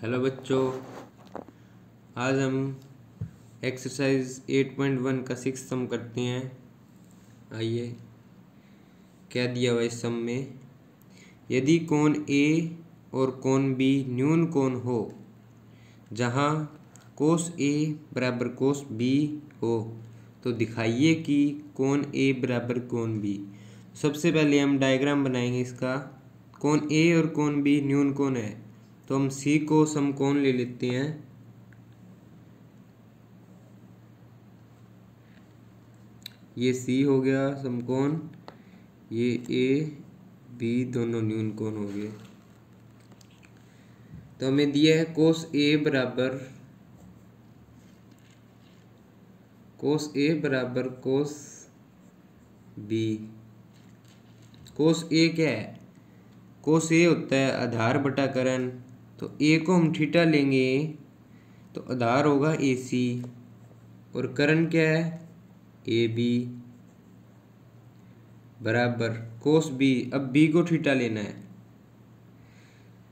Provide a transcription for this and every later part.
Hello बच्चों, आज हम एक्सरसाइज 8.1 का 6 सम करते हैं। आइए, क्या दिया हुआ इस सम में। यदि कोण ए और कोण बी न्यून कोण हो, जहां कोस ए बराबर कोस बी हो, तो दिखाइए कि कोण ए बराबर कोण बी। सबसे पहले हम डायग्राम बनाएंगे इसका। कोण ए और कोण बी न्यून कोण है, तो हम सी को समकोण ले लेते हैं। ये सी हो गया समकोण, ये ए बी दोनों न्यून कोण हो गए। तो हमें दिया है कोस ए बराबर कोस बी। कोस ए क्या है? कोस ए होता है आधार बटा करण। तो ए को हम थीटा लेंगे तो आधार होगा ए सी, और करण क्या है? ए बी बराबर कोस बी। अब बी को थीटा लेना है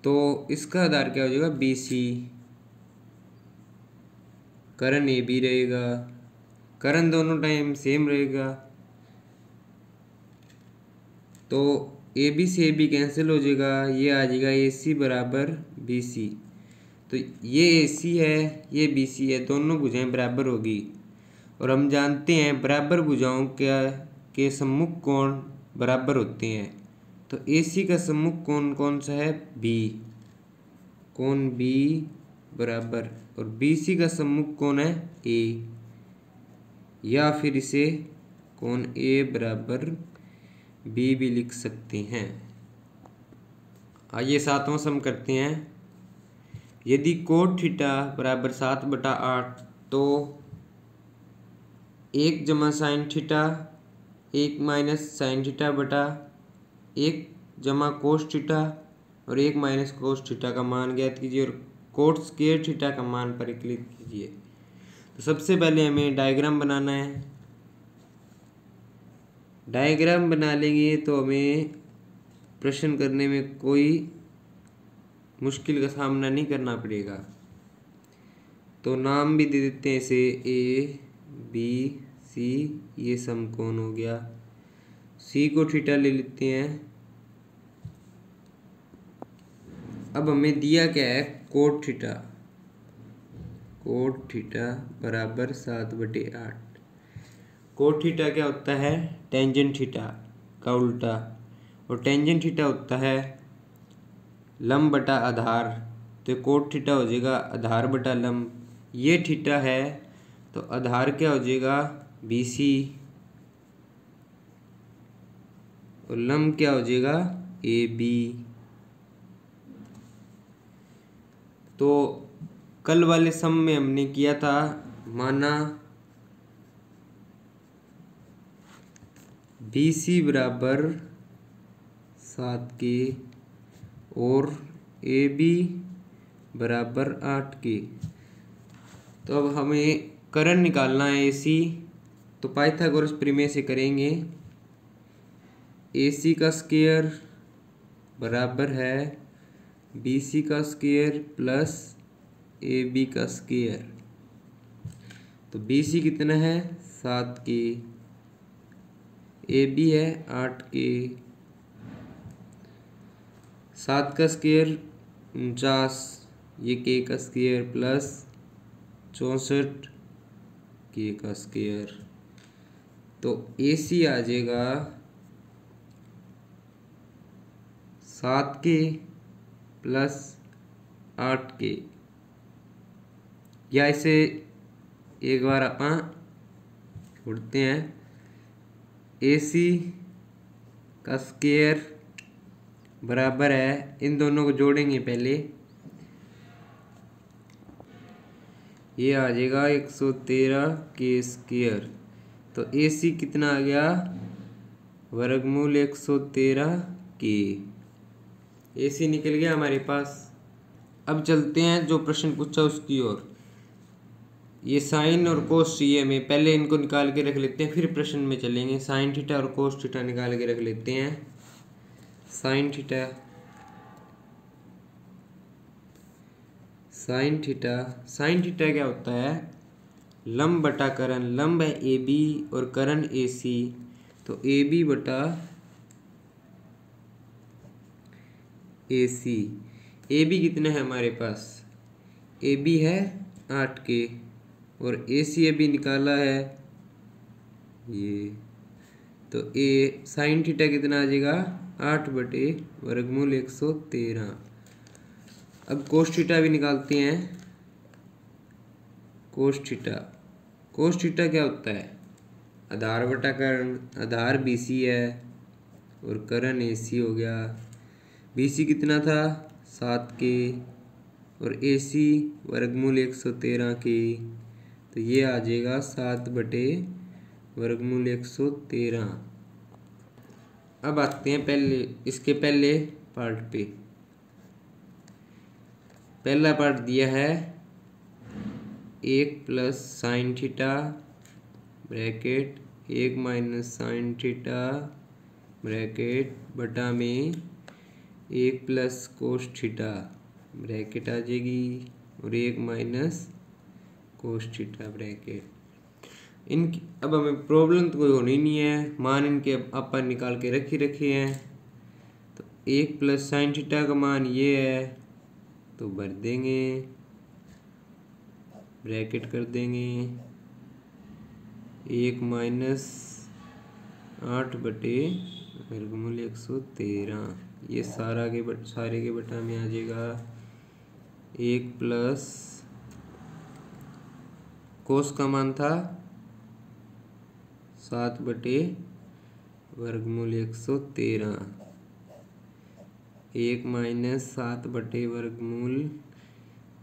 तो इसका आधार क्या हो जाएगा? B C. Karan A B रहेगा, करण दोनों टाइम सेम रहेगा, तो ए बी से ए बी कैंसिल हो जाएगा। ये आ जाएगा ए सी बराबर बी सी। तो ये ए सी है, ये बी सी है, दोनों भुजाएं बराबर होगी। और हम जानते हैं बराबर भुजाओं के सम्मुख कोण बराबर होते हैं। तो ए सी का सम्मुख कोण कौन सा है? बी। कोण बी बराबर, और बी सी का सम्मुख कोण है ए, या फिर इसे कोण ए बराबर बी भी लिख सकते हैं। आइए सातवां सम करते हैं। यदि कोट थीटा बराबर 7/8, तो 1 जमा sine theta 1 minus sine theta बटा 1 जमा कोस थीटा और 1 माइनस कोस थीटा का मान ज्ञात कीजिए, और कोट स्क्वायर थीटा का मान परिकलित कीजिए। तो सबसे पहले हमें डायग्राम बनाना है। डायग्राम बना लेंगे तो हमें प्रश्न करने में कोई मुश्किल का सामना नहीं करना पड़ेगा। तो नाम भी दे देते हैं इसे ए बी सी। ये समकोण हो गया। सी को थीटा ले लेते हैं। अब हमें दिया क्या है? Cot theta. कोट थीटा बराबर 7/8। कोट थीटा क्या होता है? टेंजेंट थीटा का उल्टा, और टेंजेंट थीटा होता है लंब बटा आधार। तो कोट थीटा हो जाएगा आधार बटा लंब। ये थीटा है तो आधार क्या हो जाएगा? बी सी, और लंब क्या हो जाएगा? A B. तो कल वाले सम में हमने किया था, माना बी सी बराबर 7 के और ए बी बराबर 8 के। तो अब हमें करण निकालना है ए सी। तो पाइथागोरस प्रमेय से करेंगे। ए सी का स्क्वायर बराबर है बी सी का स्क्वायर प्लस ए बी का स्क्वायर। तो बी सी कितना है? 7 के, ए बी है 8 के। 7 का स्क्वायर 49, ये के का स्क्वायर प्लस 64 के का स्क्वायर। तो ए सी आ जाएगा 7 के प्लस 8 के, या इसे एक बार आप उड़ते हैं। ए सी का स्क्वायर बराबर है, इन दोनों को जोड़ेंगे पहले, ये आ जाएगा 113 के स्क्वायर। तो ए सी कितना आ गया? वर्गमूल 113 के। ए सी निकल गया हमारे पास। अब चलते हैं जो प्रश्न पूछा उसकी ओर। ये साइन और कोस चाहिए हमें, पहले इनको निकाल के रख लेते हैं, फिर प्रश्न में चलेंगे। साइन थीटा और कोस थीटा निकाल के रख लेते हैं। Sine theta sine theta. Sine theta क्या होता है? लंब बटा करण। लंब है ए बी और करण ए सी, तो ए बी बटा ए सी। ए बी कितना है हमारे पास? ए बी है 8 के और ए सी अभी निकाला है ये, तो ए साइन थीटा कितना आ जाएगा? 8 बटे वर्गमूल 113। अब कोस थीटा भी निकालते हैं। Cos theta. कोस थीटा क्या होता है? आधार बटा कर्ण। आधार बी सी है और कर्ण ए सी हो गया। बी सी कितना था? 7 के और ए सी वर्गमूल 113 के, तो ये आ जाएगा 7 बटे वर्गमूल 113। अब आते हैं इसके पहले पार्ट पे। पहला पार्ट दिया है 1 plus sine theta bracket 1 minus sine theta bracket बटा में 1 प्लस कोस थीटा ब्रैकेट आ जाएगी और 1 माइनस कोस थीटा ब्रैकेट। इनकी अब हमें प्रॉब्लम तो कोई होनी नहीं है, मान इनके अपन निकाल के रखे हैं। तो 1 प्लस साइन थीटा का मान ये है, तो भर देंगे, ब्रैकेट कर देंगे 1 माइनस 8 बटे वर्गमूल 113। ये सारे के बटा में आ जाएगा 1 प्लस कोस का मान था 7 बटे वर्गमूल 113, 1 माइनस 7 बटे वर्गमूल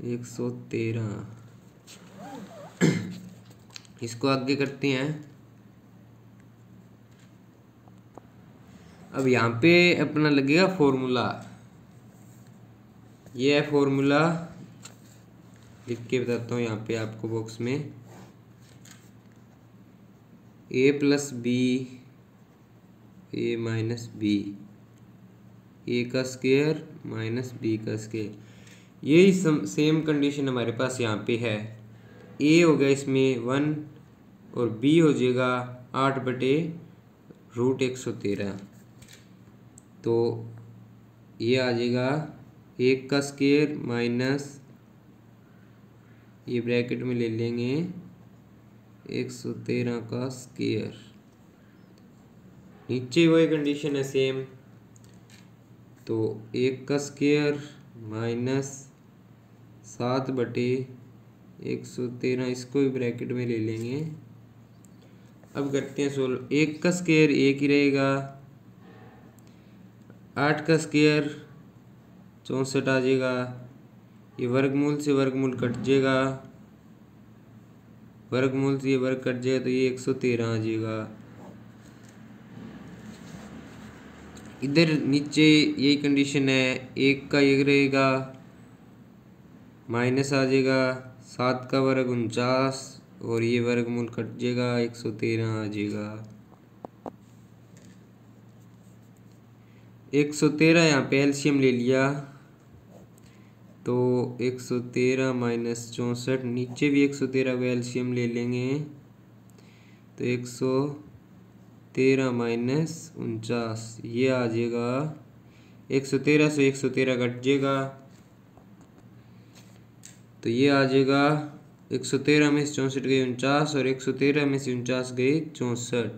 113। इसको आगे करते हैं। अब यहाँ पे अपना लगेगा फॉर्मूला। ये है फॉर्मूला, लिख के बताता हूँ यहाँ पे आपको बॉक्स में। ए प्लस बी ए माइनस बी, ए का स्क्वायर माइनस बी का स्क्वायर। यही सेम कंडीशन हमारे पास यहाँ पे है। ए हो गया इसमें 1 और बी हो जाएगा 8 बटे रूट 113। तो ये आ जाएगा 1 का स्क्वायर माइनस, ये ब्रैकेट में ले लेंगे 113 का स्क्वायर। नीचे वही कंडीशन है सेम, तो 1 का स्क्वायर माइनस 7 बटे 113, इसको भी ब्रैकेट में ले लेंगे। अब करते हैं सोल्व। 1 का स्क्वायर 1 ही रहेगा, 8 का स्क्वायर 64 आ जाएगा, ये वर्गमूल से वर्गमूल कट जाएगा, वर्गमूल से ये वर्ग कट जाएगा, तो ये 113 आ जाएगा। इधर नीचे यही कंडीशन है, 1 का ये रहेगा माइनस आ जाएगा, 7 का वर्ग 49 और ये वर्गमूल कट जाएगा, 113 आ जाएगा। 113 यहाँ पे एलसीएम ले लिया, तो 113 माइनस 64, नीचे भी 113 का एलसीएम ले लेंगे, तो 113 माइनस 49, ये आ जाएगा 113 से 113 कट जाएगा, तो ये आ जाएगा 113 में से 64 गए 49 और 113 में से 49 गए 64।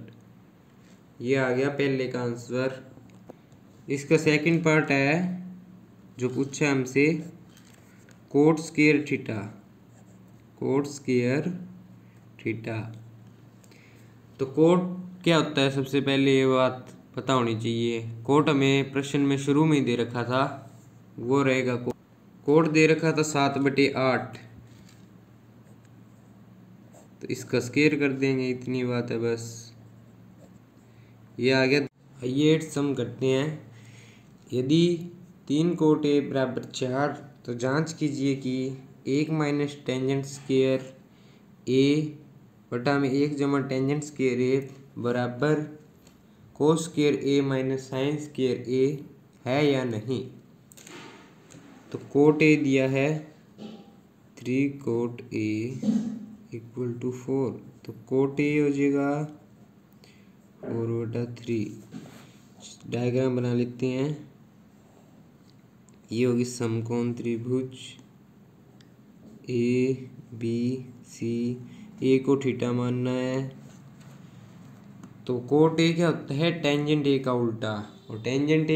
ये आ गया पहले का आंसर। इसका सेकंड पार्ट है जो पूछा हमसे, coat square theta. Coat square theta, तो कोट क्या होता है? सबसे पहले ये बात पता होनी चाहिए। कोट हमें प्रश्न में शुरू में ही दे रखा था, वो रहेगा कोट दे रखा था 7 बटे 8, तो इसका स्क्वायर कर देंगे, इतनी बात है बस। ये आ गया। आइए सम करते हैं। यदि 3 कोट ए बराबर 4, तो जांच कीजिए कि 1 माइनस टेंजेंट स्क्वायर ए बटा में 1 जमा टेंजेंट स्क्वायर ए बराबर कोस square A minus sine square ए है या नहीं। तो कोट ए दिया है 3 कोट ए इक्वल टू 4, तो कोट ए हो जाएगा 4/3। डायग्राम बना लेते हैं। ये होगी समकोण त्रिभुज ए बी सी। ए को थीटा मानना है, तो कोट ए क्या होता है? टेंजेंट ए का उल्टा। और टेंजेंट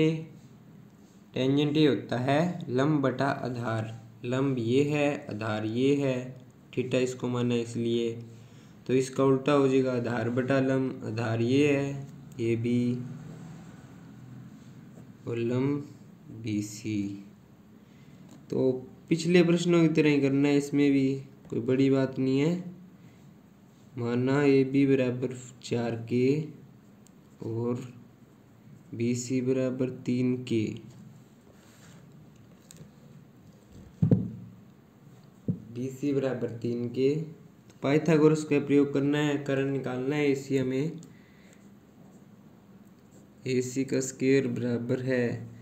ए होता है लंब बटा आधार। लंब ये है, आधार ये है, थीटा इसको माना है इसलिए। तो इसका उल्टा हो जाएगा आधार बटा लंब। आधार ये है ए बी और लंब बी सी। तो पिछले प्रश्नों की तरह ही करना है, इसमें भी कोई बड़ी बात नहीं है। माना ए बी बराबर 4K और बी सी बराबर 3K। बी सी बराबर 3K, तो पाइथागोरस का प्रयोग करना है, करण निकालना है। इसी हमें ए सी का स्क्वायर बराबर है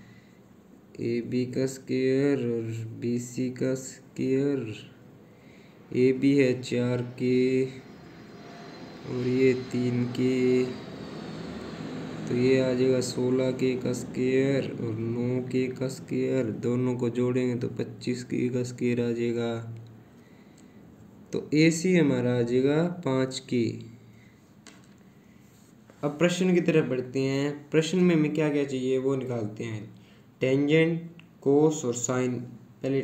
ए बी का स्क्वायर और बी सी का स्क्वायर। ए बी है 4K और ये 3K, तो ये आ जाएगा 16K का स्क्वायर और 9K का स्क्वायर। दोनों को जोड़ेंगे तो 25K का स्क्वायर आ जाएगा। तो ए सी हमारा आ जाएगा 5K। अब प्रश्न की तरफ बढ़ते हैं। प्रश्न में हमें क्या क्या चाहिए वो निकालते हैं। टेंजेंट, कोस और साइन, पहले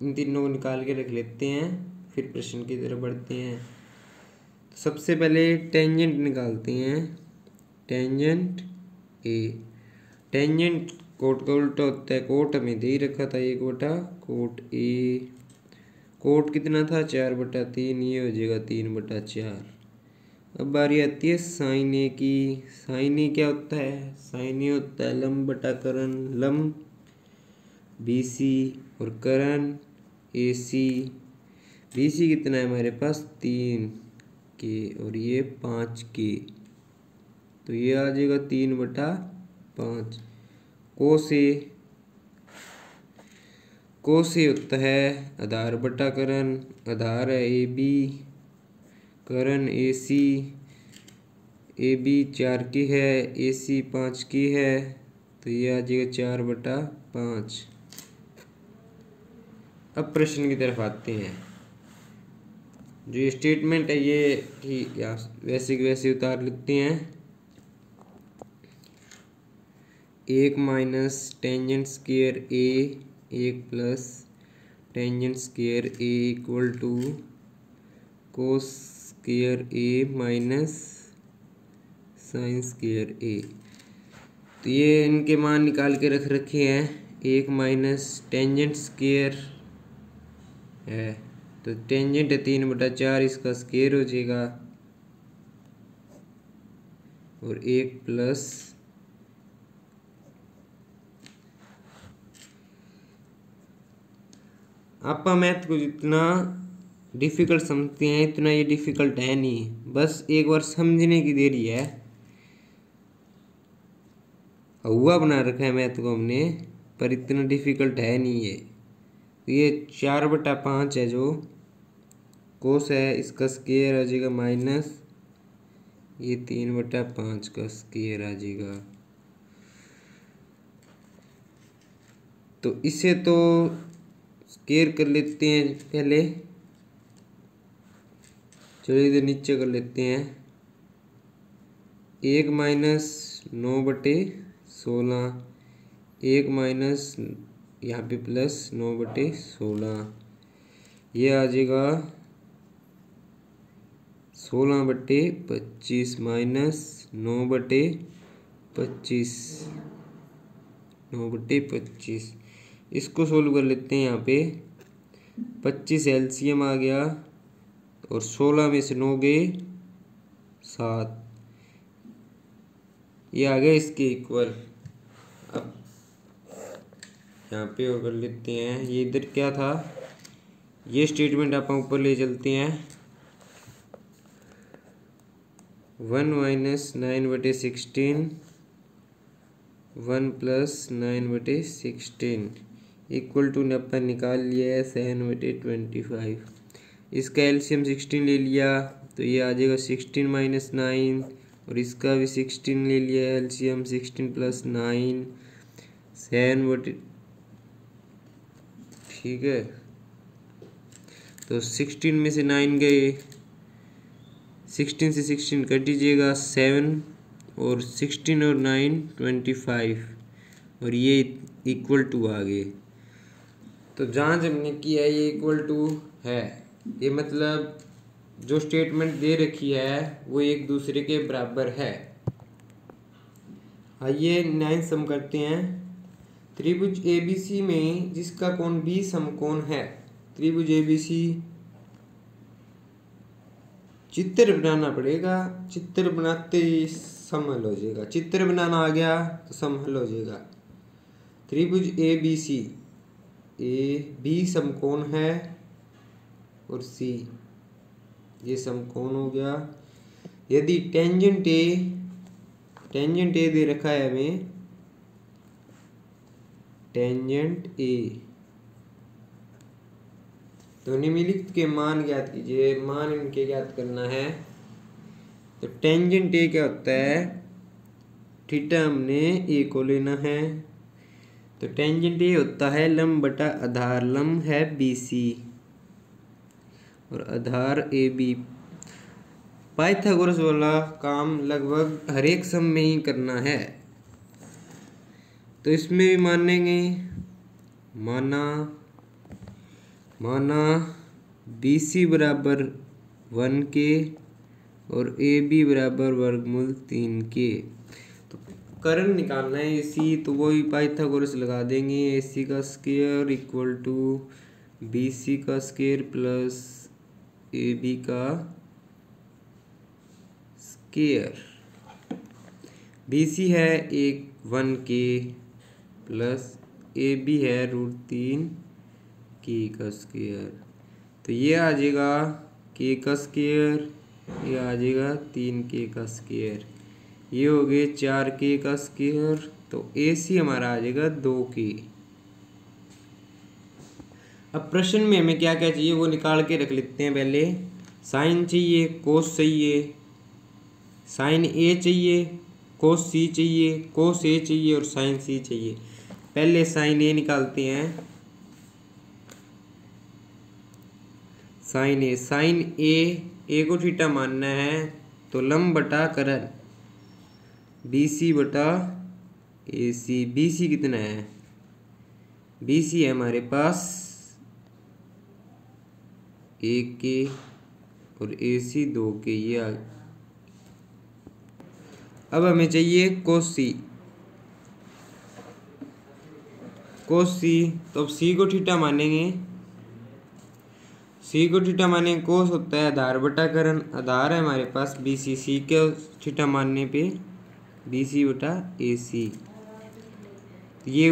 इन तीनों को निकाल के रख लेते हैं, फिर प्रश्न की तरफ बढ़ते हैं। तो सबसे पहले टेंजेंट निकालते हैं। टेंजेंट ए, टेंजेंट कोट का उल्टा होता है। कोट हमें दे ही रखा था 1 कोट ए। कोट कितना था? 4/3, ये हो जाएगा 3/4। अब बारी आती है साइन ए की। साइन ए क्या होता है? साइन ए होता है लंब बटा करण। लंब बी सी और करण ए सी। बी सी कितना है हमारे पास? 3K और ये 5K, तो ये आ जाएगा 3/5। कोस ए होता है आधार बटा करण। आधार है A B, Karan A C. A B 4K है, ए सी 5K है, तो ये आ जाएगा 4/5। अब प्रश्न की तरफ आते हैं। जो ये स्टेटमेंट है ये ठीक या वैसे के वैसे उतार लिखते हैं। 1 minus tangent square A, 1 plus tangent square A equal to cos square A minus sine square A. तो ये इनके मान निकाल के रख रखे हैं। 1 माइनस टेंजेंट स्क्वायर है, तो टेंजेंट है 3/4, इसका स्क्वायर हो जाएगा। और 1 प्लस आपका मैथ को जितना डिफिकल्ट समझते हैं इतना ये डिफिकल्ट है नहीं, बस एक बार समझने की देरी है। हुआ बना रखा है मैथ को हमने, पर इतना डिफिकल्ट है नहीं ये। तो ये 4/5 है जो कोस है, इसका स्क्वायर आ जाएगा माइनस ये 3/5 का स्क्वायर आ जाएगा। तो इसे तो स्क्वायर कर लेते हैं पहले, चलो इधर नीचे कर लेते हैं। 1 माइनस 9/16, 1 माइनस यहाँ पे प्लस 9/16, ये आ जाएगा 16/25 माइनस 9/25, 9/25। इसको सोल्व कर लेते हैं। यहाँ पे 25 एलसीएम आ गया और 16 में से 9 गए 7, ये आ गया इसके इक्वल। अब यहाँ पे और कर लेते हैं। ये इधर क्या था, ये स्टेटमेंट आप ऊपर ले चलते हैं। 1 माइनस 9/16, 1 प्लस 9/16, इक्वल टू ने अपन निकाल लिया है 7/25। इसका एलसीएम 16 ले लिया तो ये आ जाएगा 16 - 9, और इसका भी 16 ले लिया एलसीएम 16 + 9 7/, ठीक है। तो 16 में से 9 गए, 16 से 16 कट दीजिएगा 7, और 16 और 9 25, और ये इक्वल टू आ गए। तो जहाँ हमने किया है ये इक्वल टू है, ये मतलब जो स्टेटमेंट दे रखी है वो एक दूसरे के बराबर है। आइए 9 सम करते हैं। त्रिभुज एबीसी में जिसका कोण बी समकोण है, त्रिभुज एबीसी चित्र बनाना पड़ेगा, चित्र बनाते ही सम हल हो जाएगा। चित्र बनाना आ गया तो सम हल हो जाएगा। त्रिभुज एबीसी, ए बी समकोण है और सी ये समकोण हो गया। यदि टेंजेंट ए दे रखा है हमें, टेंजेंट ए, तो निम्नलिखित के मान ज्ञात कीजिए। मान इनके ज्ञात करना है। तो टेंजेंट ए क्या होता है, थीटा हमने ए को लेना है। तो टेंजेंट ए होता है लंब बटा आधार। लंब है बीसी और आधार ए बी। पाइथागोरस वाला काम लगभग हर एक सम में ही करना है, तो इसमें भी मानेंगे। माना BC बराबर 1 के और AB बराबर वर्गमूल 3 के। तो कर्ण निकालना है AC, तो वही पाइथागोरस लगा देंगे। AC का स्क्वायर इक्वल टू BC का स्क्वायर प्लस AB का स्क्वायर। BC है 1 के प्लस AB है √3 के का स्क्वायर। तो ये आ जाएगा के का स्क्वायर, ये आ जाएगा 3 के का स्क्वायर, ये हो गए 4 के का स्क्वायर। तो AC हमारा आ जाएगा 2 के। अब प्रश्न में हमें क्या क्या चाहिए वो निकाल के रख लेते हैं। पहले साइन चाहिए, कोस चाहिए, साइन A चाहिए, कोस C चाहिए, कोस A चाहिए और साइन C चाहिए। पहले साइन A निकालते हैं। साइन ए को थीटा मानना है, तो लंब बटा करण BC बटा AC। BC कितना है, BC है हमारे पास 1 के और AC 2 के। ये अब हमें चाहिए कोस C। तो अब C को थीटा मानेंगे। C को थीटा मानेंगे, कोस होता है आधार बटा करण। आधार है हमारे पास BC, C के थीटा मानने पे BC बटा AC। ये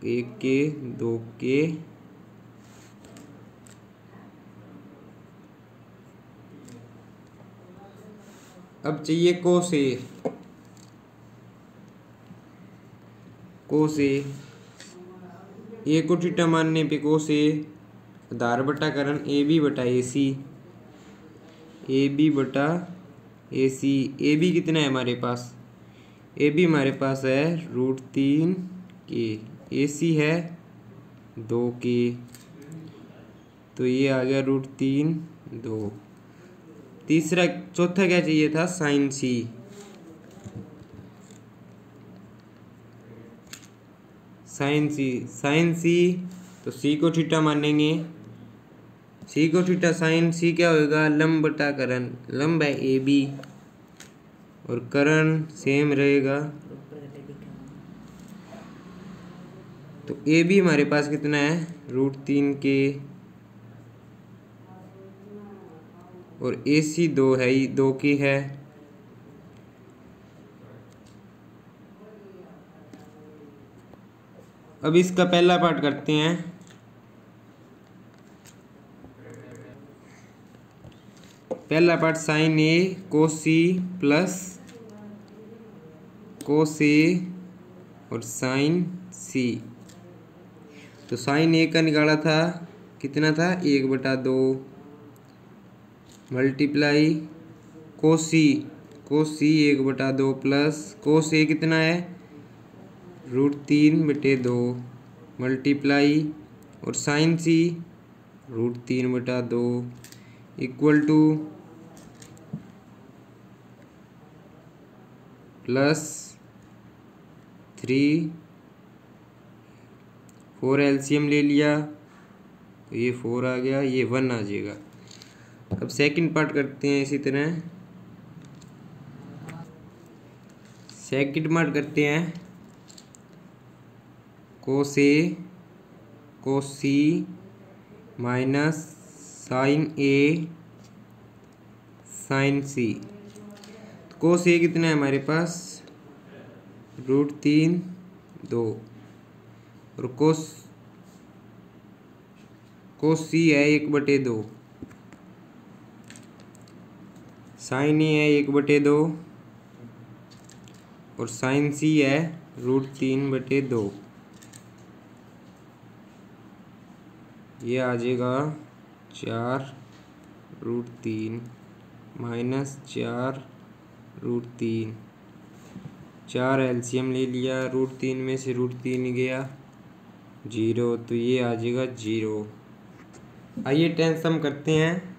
1 के 2 के, अब चाहिए कोस A को थीटा मानने पे कोस A आधार बटा करण AB बटा AC। AB बटा AC। AB कितना है हमारे पास, AB हमारे पास है √3 के। AC है 2 के, तो ये आ गया √3 2। चौथा क्या चाहिए था, साइन C। साइन C तो C को थीटा मानेंगे। C को थीटा साइन C क्या होगा, लंब बटा करण। लंब है AB और करण सेम रहेगा। तो AB हमारे पास कितना है, √3 के, और AC 2 है, 2 की है। अब इसका पहला पार्ट करते हैं। पहला part sine A cos C plus cos A और साइन C। तो साइन ए का निकाला था, कितना था 1/2 multiply cos C 1/2 plus cos A कितना है √3/2 मल्टीप्लाई और sine C √3/2 equal to +3 4 LCM ले लिया तो ये 4 आ गया, ये 1 आ जाएगा। अब सेकंड पार्ट करते हैं इसी तरह। सेकंड पार्ट करते हैं कोस ए कोस सी minus sign A sign C. Cos A कितना है हमारे पास √3/2 और कोस सी है 1/2, साइन ए है 1/2 और साइन सी है √3/2। ये आ जाएगा 4√3 माइनस 4√3, 4 एलसीएम ले लिया, √3 में से √3 गया 0, तो ये आ जाएगा 0। आइए टेंस सम करते हैं।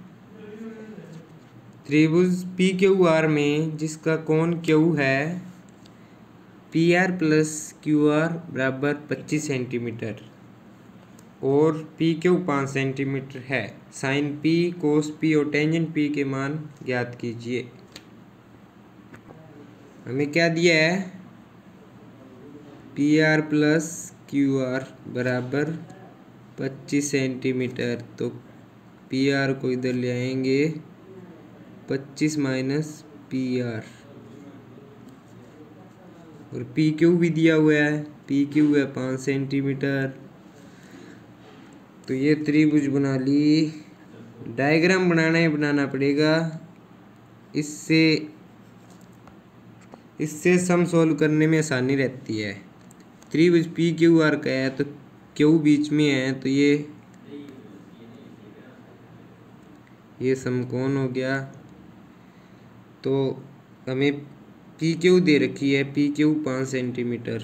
त्रिभुज पी क्यू आर में जिसका कोण क्यू है P R plus Q R बराबर 25 सेंटीमीटर और पी क्यू 5 सेंटीमीटर है। साइन पी कोस पी और टेंजेंट पी के मान ज्ञात कीजिए। हमें क्या दिया है P R plus Q R बराबर 25 सेंटीमीटर, तो पी आर को इधर ले आएंगे 25 माइनस पी आर और पी क्यू भी दिया हुआ है, पी क्यू है 5 सेंटीमीटर। तो ये त्रिभुज बना ली। डायग्राम बनाना पड़ेगा, इससे सम सोल्व करने में आसानी रहती है। त्रिभुज पी क्यू आर का है तो क्यू बीच में है, तो ये समकोण हो गया। तो हमें पी क्यू दे रखी है, पी क्यू 5 सेंटीमीटर।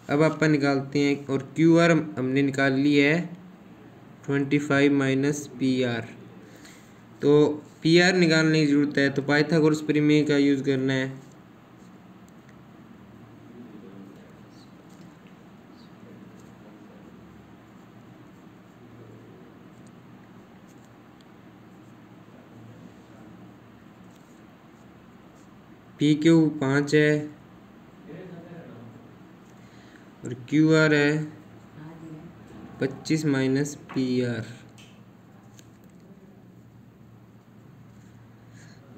अब अपन निकालते हैं और क्यू आर हमने निकाल ली है 25 माइनस पी आर। तो पी आर निकालने की जरूरत है, तो पाइथागोरस प्रमेय का यूज करना है। पी क्यू 5 है और क्यू आर है 25 माइनस पी आर।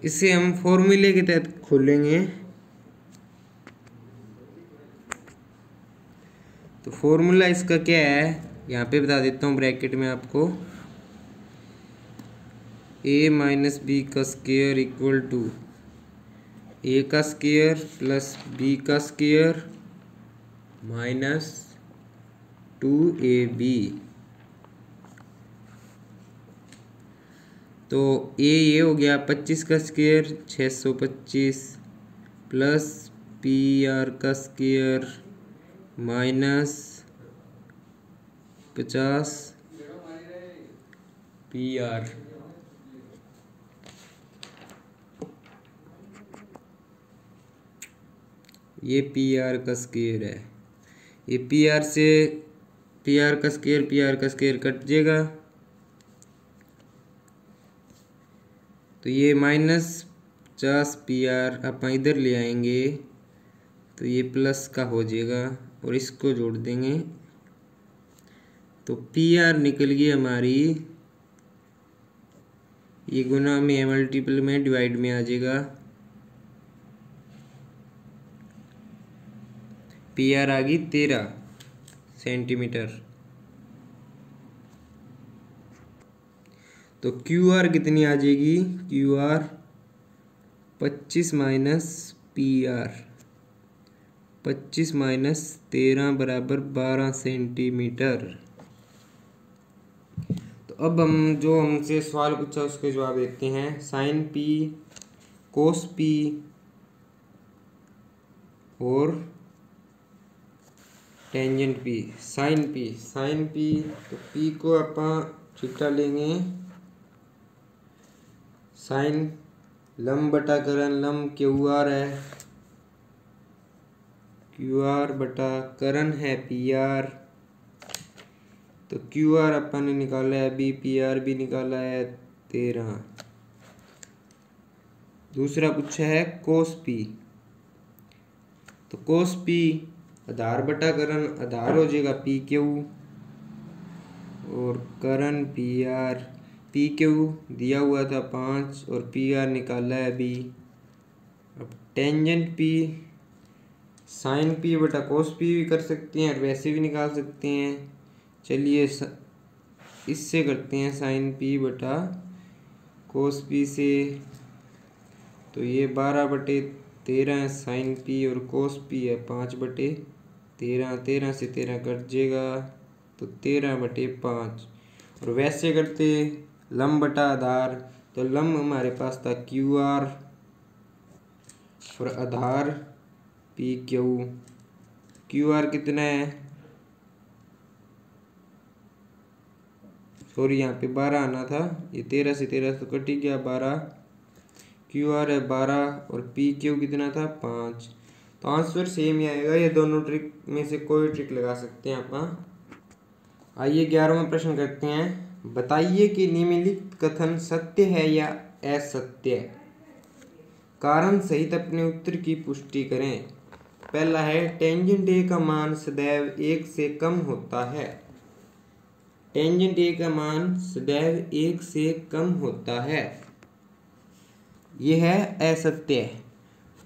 इसे हम फॉर्मूले के तहत खोलेंगे। तो फॉर्मूला इसका क्या है यहाँ पे बता देता हूँ ब्रैकेट में आपको। a माइनस बी का स्क्वायर इक्वल टू ए का स्क्वायर प्लस बी का स्क्वायर माइनस 2ab। तो ये हो गया 25 का स्क्वायर 625 प्लस पी आर का स्क्वायर माइनस 50 पी आर। ये पी आर का स्क्वायर है। ये पी आर का स्क्वायर कट जाएगा, तो ये माइनस 50 पी आर अपन इधर ले आएंगे तो ये प्लस का हो जाएगा और इसको जोड़ देंगे तो पी आर निकल गई हमारी। ये गुना में है, मल्टीपल में, डिवाइड में आ जाएगा। पी आर आ गई 13 सेंटीमीटर। तो क्यू आर कितनी आ जाएगी, Q R 25 minus P R 25 minus 13 बराबर 12 सेंटीमीटर। तो अब हम जो हमसे सवाल पूछा उसके जवाब देते हैं। साइन पी, कोस पी और टेंजेंट पी। साइन पी तो पी को आप थीटा लेंगे, साइन लंब बटा करण, लंब क्यू आर है, क्यू आर बटा करण है पी आर। तो क्यू आर अपन ने निकाला है अभी, पी आर भी निकाला है 13। दूसरा पूछा है कोस पी। तो कोस पी आधार बटा करण, आधार हो जाएगा पी क्यू और करण पी आर। पी क्यू दिया हुआ था 5 और पी आर निकाला है अभी। अब टेंजेंट पी, साइन पी बटा कोस पी भी कर सकते हैं और वैसे भी निकाल सकते हैं। चलिए इससे करते हैं, साइन पी बटा कोस पी से। तो ये 12/13 है साइन पी और कोस पी है 5/13। 13 से 13 कट जाएगा तो 13/5। और वैसे करते लंब बटा आधार, तो लंब हमारे पास था क्यू आर और आधार पी क्यू। क्यू आर कितना है, सॉरी यहाँ पे 12 आना था, ये 13 से 13 तो कट ही गया 12। क्यू आर है 12 और पी क्यू कितना था 5। तो आंसर सेम ही आएगा। ये दोनों ट्रिक में से कोई ट्रिक लगा सकते हैं आप। आइए 11वां प्रश्न करते हैं। बताइए कि निम्नलिखित कथन सत्य है या असत्य। कारण सहित अपने उत्तर की पुष्टि करें। पहला है टेंजेंट ए का मान सदैव 1 से कम होता है। टेंजेंट ए का मान सदैव 1 से कम होता है, यह है असत्य।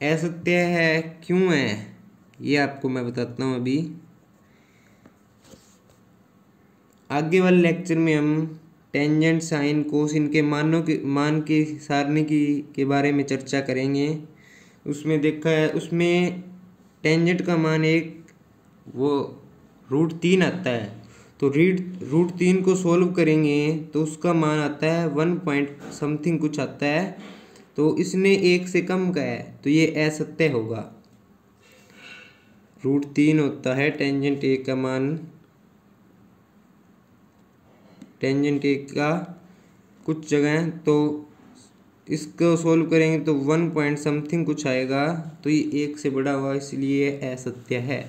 असत्य है, क्यों है ये आपको मैं बताता हूँ अभी। आगे वाले लेक्चर में हम टेंजेंट, साइन, कोस इनके मान के सारणी के बारे में चर्चा करेंगे। उसमें देखा है, उसमें टेंजेंट का मान वो √3 आता है। तो √3 को सोल्व करेंगे तो उसका मान आता है 1 पॉइंट समथिंग कुछ आता है। तो इसने 1 से कम का है तो ये असत्य होगा। √3 होता है टेंजेंट ए का मान। टेंजेंट ए का कुछ जगह, तो इसको सोल्व करेंगे तो 1 पॉइंट समथिंग कुछ आएगा, तो ये 1 से बड़ा हुआ, इसलिए असत्य है।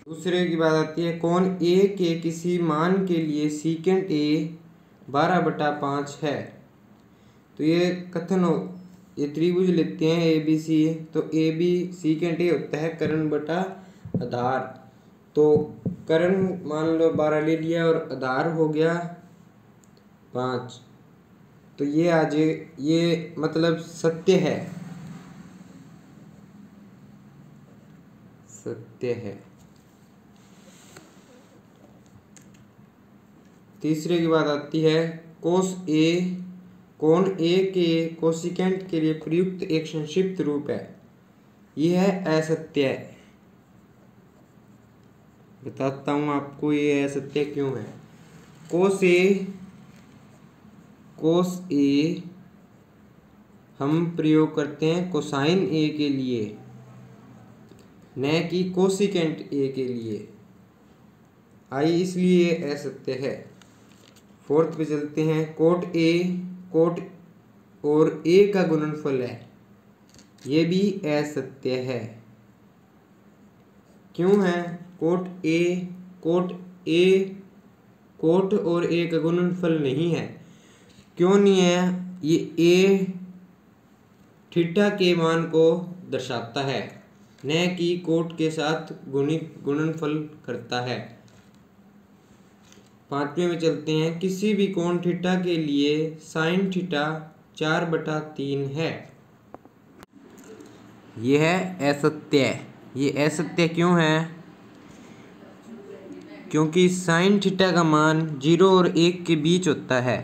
दूसरे की बात आती है, कोण ए के किसी मान के लिए सीकेंट ए 12/5 है। तो ये कथन हो, ये त्रिभुज लेते हैं ए बी सी। तो ए बी सीकेंट ए होता है कर्ण बटा आधार। तो कर्ण मान लो 12 ले लिया और आधार हो गया 5। तो ये आज ये मतलब सत्य है, सत्य है। तीसरे की बात आती है, कोण ए के कोसिकेंट के लिए प्रयुक्त एक संक्षिप्त रूप है, यह है असत्य। बताता हूं आपको ये असत्य क्यों है। कोस ए हम प्रयोग करते हैं कोसाइन ए के लिए, न कि कोसिकेंट ए के लिए। आई इसलिए असत्य है। फोर्थ पे चलते हैं। कोट और ए का गुणनफल है, ये भी असत्य है। क्यों है? कोट और ए का गुणनफल नहीं है। क्यों नहीं है? ये ए थीटा के मान को दर्शाता है, न कि कोट के साथ गुणनफल करता है। 5वें में चलते हैं। किसी भी कोण थीटा के लिए साइन थीटा 4/3 है, यह है असत्य। ये असत्य क्यों है? क्योंकि साइन थीटा का मान 0 और 1 के बीच होता है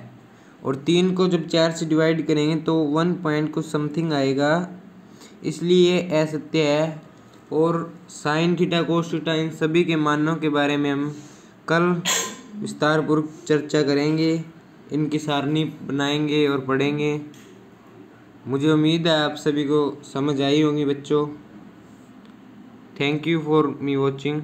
और 3 को जब 4 से डिवाइड करेंगे तो 1 पॉइंट कुछ समथिंग आएगा, इसलिए असत्य है। और sine theta cos theta in सभी के मानों के बारे में हम कल विस्तारपूर्वक चर्चा करेंगे, इनकी सारणी बनाएंगे और पढ़ेंगे। मुझे उम्मीद है आप सभी को समझ आई होंगी बच्चों। Thank you for me watching.